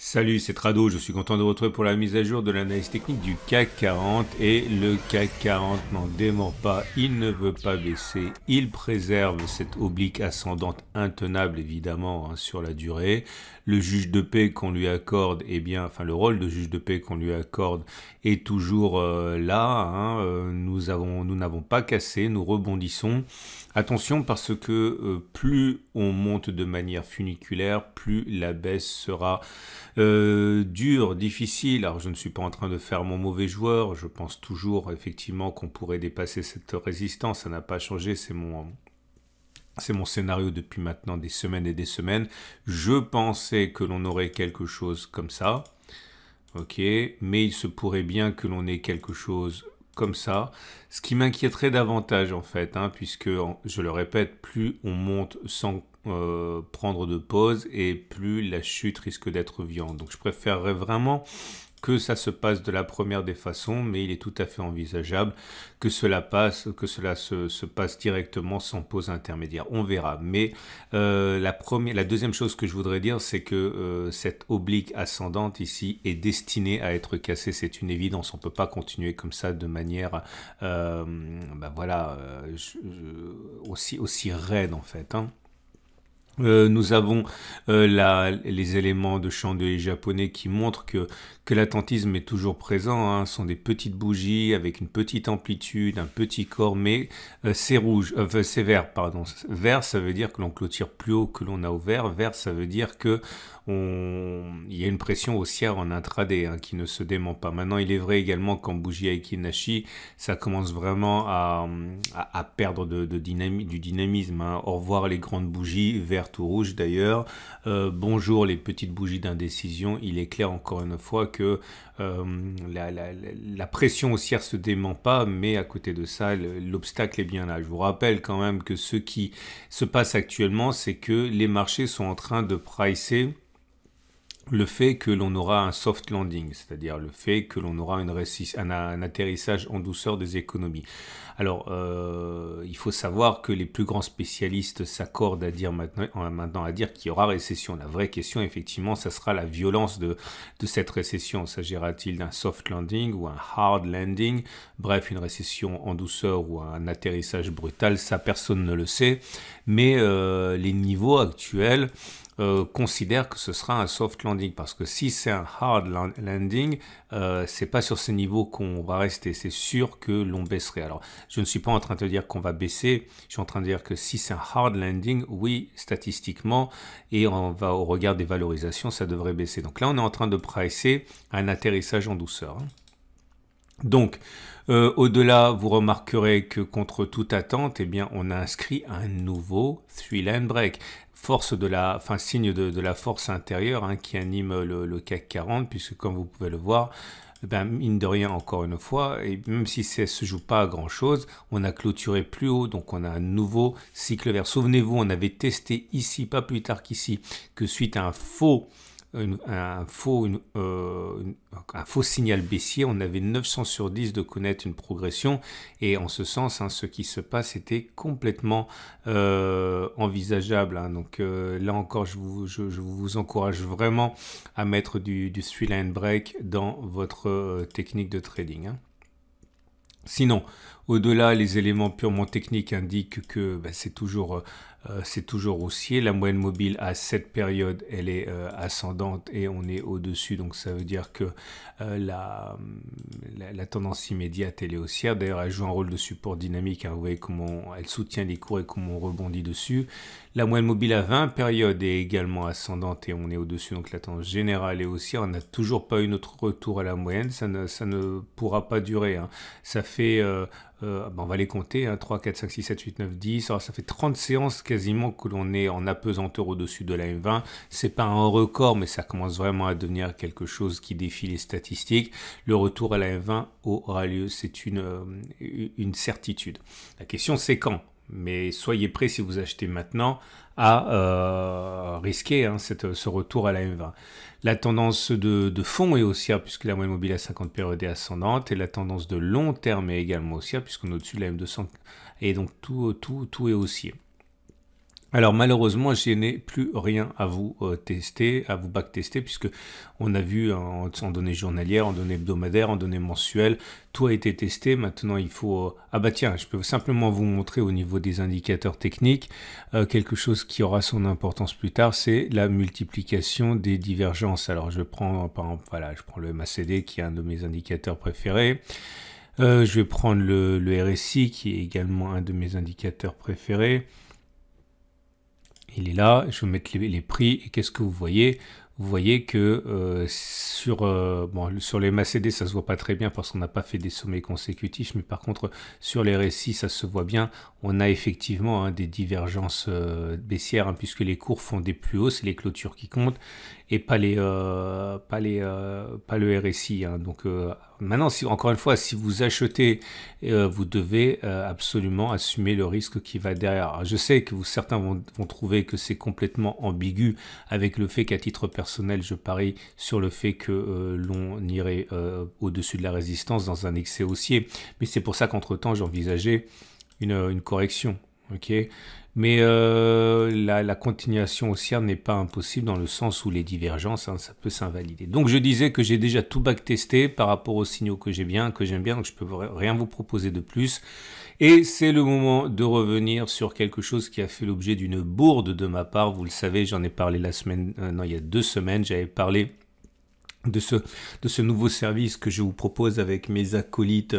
Salut, c'est Trado, je suis content de vous retrouver pour la mise à jour de l'analyse technique du CAC 40 et le CAC 40 n'en dément pas, il ne veut pas baisser, il préserve cette oblique ascendante intenable évidemment sur la durée. Le juge de paix qu'on lui accorde, le rôle de juge de paix qu'on lui accorde est toujours là, nous n'avons pas cassé, nous rebondissons. Attention parce que plus on monte de manière funiculaire, plus la baisse sera dure, difficile. Alors je ne suis pas en train de faire mon mauvais joueur, je pense toujours effectivement qu'on pourrait dépasser cette résistance, ça n'a pas changé, c'est mon scénario depuis maintenant des semaines et des semaines. Je pensais que l'on aurait quelque chose comme ça, ok, mais il se pourrait bien que l'on ait quelque chose comme ça, ce qui m'inquiéterait davantage en fait, puisque, je le répète, plus on monte sans prendre de pause et plus la chute risque d'être violente. Donc je préférerais vraiment que ça se passe de la première des façons, mais il est tout à fait envisageable que cela se passe directement sans pause intermédiaire. On verra. Mais la deuxième chose que je voudrais dire, c'est que cette oblique ascendante ici est destinée à être cassée. C'est une évidence. On ne peut pas continuer comme ça de manière aussi raide en fait. Nous avons les éléments de chandelier japonais qui montrent que l'attentisme est toujours présent. Ce sont des petites bougies avec une petite amplitude, un petit corps, mais c'est rouge, c'est vert, pardon. Vert, ça veut dire que l'on clôture plus haut que l'on a ouvert. Vert, ça veut dire que il y a une pression haussière en intraday qui ne se dément pas. Maintenant, il est vrai également qu'en bougie Aiki-Nashi, ça commence vraiment à perdre du dynamisme. Au revoir les grandes bougies, vertes ou rouges d'ailleurs. Bonjour les petites bougies d'indécision. Il est clair encore une fois que la pression haussière se dément pas, mais à côté de ça, l'obstacle est bien là. Je vous rappelle quand même que ce qui se passe actuellement, c'est que les marchés sont en train de pricer le fait que l'on aura un soft landing, c'est-à-dire le fait que l'on aura un atterrissage en douceur des économies. Alors, il faut savoir que les plus grands spécialistes s'accordent à dire maintenant à dire qu'il y aura récession. La vraie question, effectivement, ça sera la violence de cette récession. S'agira-t-il d'un soft landing ou un hard landing? Bref, une récession en douceur ou un atterrissage brutal, ça personne ne le sait. Mais les niveaux actuels considère que ce sera un soft landing, parce que si c'est un hard landing, c'est pas sur ces niveaux qu'on va rester, c'est sûr que l'on baisserait. Alors, je ne suis pas en train de te dire qu'on va baisser, je suis en train de dire que si c'est un hard landing, oui, statistiquement, et on va au regard des valorisations, ça devrait baisser. Donc là, on est en train de pricer un atterrissage en douceur. Donc, au-delà, vous remarquerez que contre toute attente, on a inscrit un nouveau three-line break. Signe de la force intérieure qui anime le CAC 40, puisque comme vous pouvez le voir, mine de rien, encore une fois, et même si ça ne se joue pas à grand chose, on a clôturé plus haut, donc on a un nouveau cycle vert. Souvenez-vous, on avait testé ici, pas plus tard qu'ici, que suite à un faux signal baissier, on avait 900 sur 10 de connaître une progression, et en ce sens, ce qui se passe était complètement envisageable. Donc là encore, je vous encourage vraiment à mettre du three-line break dans votre technique de trading. Sinon, au-delà, les éléments purement techniques indiquent que c'est toujours haussier. La moyenne mobile à cette période, elle est ascendante et on est au-dessus. Donc ça veut dire que la tendance immédiate, elle est haussière. D'ailleurs, elle joue un rôle de support dynamique. Vous voyez comment elle soutient les cours et comment on rebondit dessus. La moyenne mobile à 20 périodes est également ascendante et on est au-dessus. Donc la tendance générale est haussière. On n'a toujours pas eu notre retour à la moyenne. Ça ne pourra pas durer. Ça fait... on va les compter, 3, 4, 5, 6, 7, 8, 9, 10, alors ça fait 30 séances quasiment que l'on est en apesanteur au-dessus de la M20, c'est pas un record, mais ça commence vraiment à devenir quelque chose qui défie les statistiques. Le retour à la M20 aura lieu, c'est une certitude. La question c'est quand ? Mais soyez prêts si vous achetez maintenant à risquer ce retour à la M20. La tendance de fond est haussière puisque la moyenne mobile à 50 périodes est ascendante, et la tendance de long terme est également haussière puisqu'on est au-dessus de la M200, et donc tout est haussier. Alors malheureusement, je n'ai plus rien à vous tester, à vous backtester, puisque on a vu en données journalières, en données hebdomadaires, en données mensuelles, tout a été testé. Maintenant, il faut... Ah bah tiens, je peux simplement vous montrer au niveau des indicateurs techniques quelque chose qui aura son importance plus tard, c'est la multiplication des divergences. Alors je prends par exemple, voilà, je prends le MACD qui est un de mes indicateurs préférés. Je vais prendre le RSI qui est également un de mes indicateurs préférés. Il est là, je vais mettre les prix et qu'est-ce que vous voyez? Vous voyez que sur les MACD, ça se voit pas très bien parce qu'on n'a pas fait des sommets consécutifs, mais par contre, sur les RSI, ça se voit bien. On a effectivement des divergences baissières, puisque les cours font des plus hauts, c'est les clôtures qui comptent, et pas le RSI. Donc maintenant, encore une fois, si vous achetez, vous devez absolument assumer le risque qui va derrière. Alors, je sais que certains vont trouver que c'est complètement ambigu avec le fait qu'à titre personnel, je parie sur le fait que l'on irait au-dessus de la résistance dans un excès haussier. Mais c'est pour ça qu'entre-temps, j'envisageais une correction. Mais la continuation haussière n'est pas impossible dans le sens où les divergences, ça peut s'invalider. Donc je disais que j'ai déjà tout backtesté par rapport aux signaux que j'aime bien, donc je peux rien vous proposer de plus. Et c'est le moment de revenir sur quelque chose qui a fait l'objet d'une bourde de ma part. Vous le savez, j'en ai parlé il y a 2 semaines, j'avais parlé de ce nouveau service que je vous propose avec mes acolytes,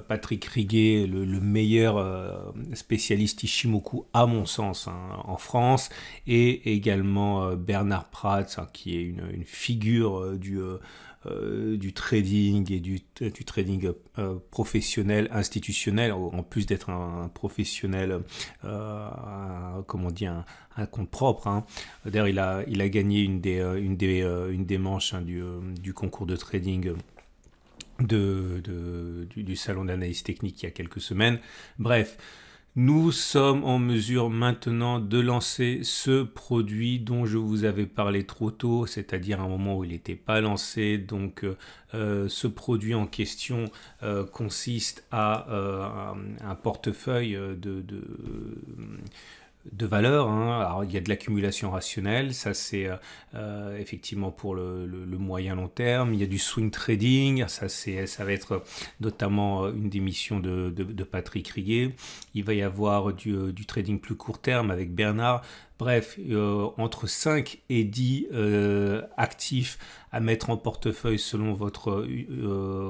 Patrick Riguet, le meilleur spécialiste Ishimoku à mon sens en France, et également Bernard Prats, qui est une figure du trading et du trading professionnel, institutionnel, en plus d'être un professionnel, comment dire, un compte propre. D'ailleurs, il a gagné une des manches du concours de trading du salon d'analyse technique il y a quelques semaines. Bref. Nous sommes en mesure maintenant de lancer ce produit dont je vous avais parlé trop tôt, c'est-à-dire à un moment où il n'était pas lancé. Donc ce produit en question consiste à un portefeuille de valeur. Alors, il y a de l'accumulation rationnelle, ça c'est effectivement pour le moyen long terme. Il y a du swing trading, ça va être notamment une des missions de Patrick Riguet. Il va y avoir du trading plus court terme avec Bernard. Bref, entre 5 et 10 actifs à mettre en portefeuille selon votre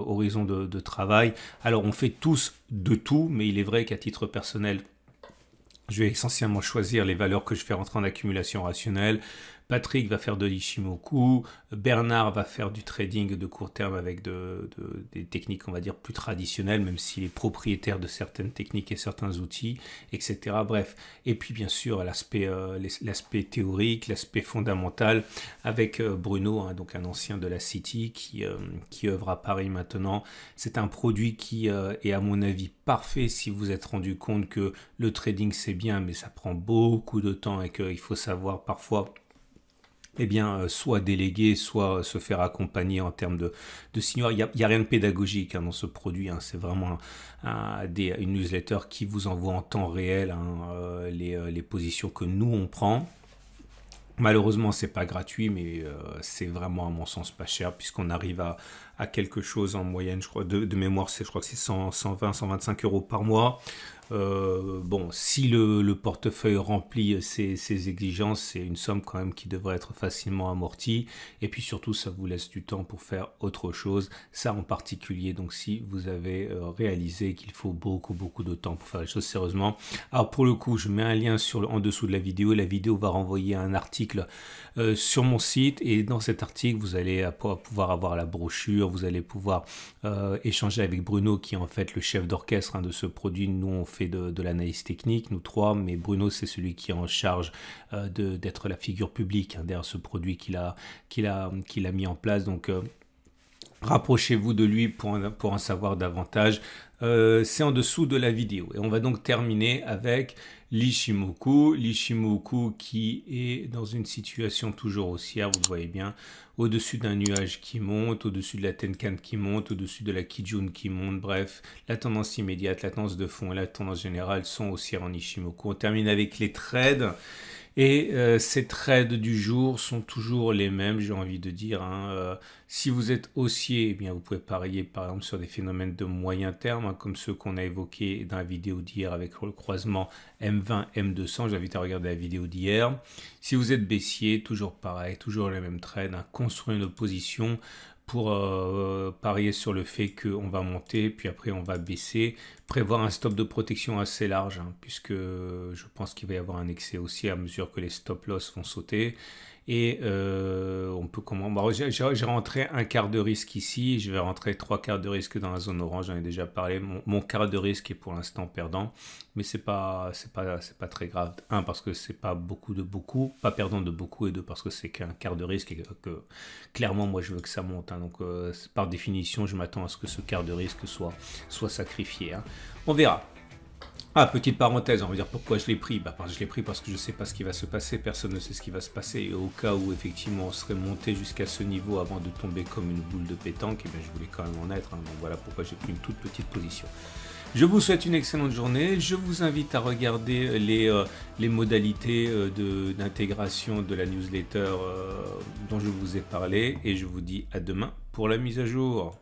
horizon de travail. Alors on fait tous de tout, mais il est vrai qu'à titre personnel, je vais essentiellement choisir les valeurs que je fais rentrer en accumulation rationnelle. Patrick va faire de l'Ishimoku, Bernard va faire du trading de court terme avec des techniques, on va dire, plus traditionnelles, même s'il est propriétaire de certaines techniques et certains outils, etc. Bref, et puis bien sûr l'aspect théorique, l'aspect fondamental avec Bruno, donc un ancien de la City qui œuvre à Paris maintenant. C'est un produit qui est à mon avis parfait si vous êtes rendu compte que le trading c'est bien, mais ça prend beaucoup de temps et qu'il faut savoir parfois soit déléguer, soit se faire accompagner en termes de signaux. Il n'y a rien de pédagogique dans ce produit. C'est vraiment une newsletter qui vous envoie en temps réel les positions que nous, on prend. Malheureusement, c'est pas gratuit, mais c'est vraiment, à mon sens, pas cher, puisqu'on arrive à quelque chose en moyenne, je crois, de mémoire, je crois que c'est 120, 125 euros par mois. Si le portefeuille remplit ses exigences, c'est une somme quand même qui devrait être facilement amortie. Et puis surtout, ça vous laisse du temps pour faire autre chose. Ça en particulier, donc si vous avez réalisé qu'il faut beaucoup de temps pour faire les choses sérieusement. Alors pour le coup, je mets un lien en dessous de la vidéo. La vidéo va renvoyer un article sur mon site. Et dans cet article, vous allez pouvoir avoir la brochure. Vous allez pouvoir échanger avec Bruno, qui est en fait le chef d'orchestre de ce produit. Nous, on fait de l'analyse technique, nous trois, mais Bruno, c'est celui qui est en charge d'être la figure publique derrière ce produit qu'il a mis en place. Donc, rapprochez-vous de lui pour en savoir davantage. C'est en dessous de la vidéo. Et on va donc terminer avec l'Ishimoku. L'Ishimoku qui est dans une situation toujours haussière, vous le voyez bien, au-dessus d'un nuage qui monte, au-dessus de la Tenkan qui monte, au-dessus de la Kijun qui monte. Bref, la tendance immédiate, la tendance de fond et la tendance générale sont haussières en Ishimoku. On termine avec les trades. Et ces trades du jour sont toujours les mêmes, j'ai envie de dire. Si vous êtes haussier, eh bien vous pouvez parier par exemple sur des phénomènes de moyen terme, comme ceux qu'on a évoqués dans la vidéo d'hier avec le croisement M20, M200. J'invite à regarder la vidéo d'hier. Si vous êtes baissier, toujours pareil, toujours les mêmes trades, construire une position pour parier sur le fait qu'on va monter, puis après on va baisser, prévoir un stop de protection assez large, puisque je pense qu'il va y avoir un excès aussi à mesure que les stop loss vont sauter. Et on peut comment j'ai rentré un quart de risque ici, je vais rentrer 3 quarts de risque dans la zone orange, j'en ai déjà parlé. Mon quart de risque est pour l'instant perdant, mais c'est pas très grave. Un, parce que c'est pas beaucoup, pas perdant de beaucoup, et deux, parce que c'est qu'un quart de risque et que clairement moi je veux que ça monte. Donc par définition, je m'attends à ce que ce quart de risque soit sacrifié. On verra. Ah, petite parenthèse, on va dire pourquoi je l'ai pris. Je l'ai pris parce que je ne sais pas ce qui va se passer, personne ne sait ce qui va se passer. Et au cas où effectivement on serait monté jusqu'à ce niveau avant de tomber comme une boule de pétanque, eh bien, je voulais quand même en être. Donc voilà pourquoi j'ai pris une toute petite position. Je vous souhaite une excellente journée. Je vous invite à regarder les modalités d'intégration de la newsletter dont je vous ai parlé. Et je vous dis à demain pour la mise à jour.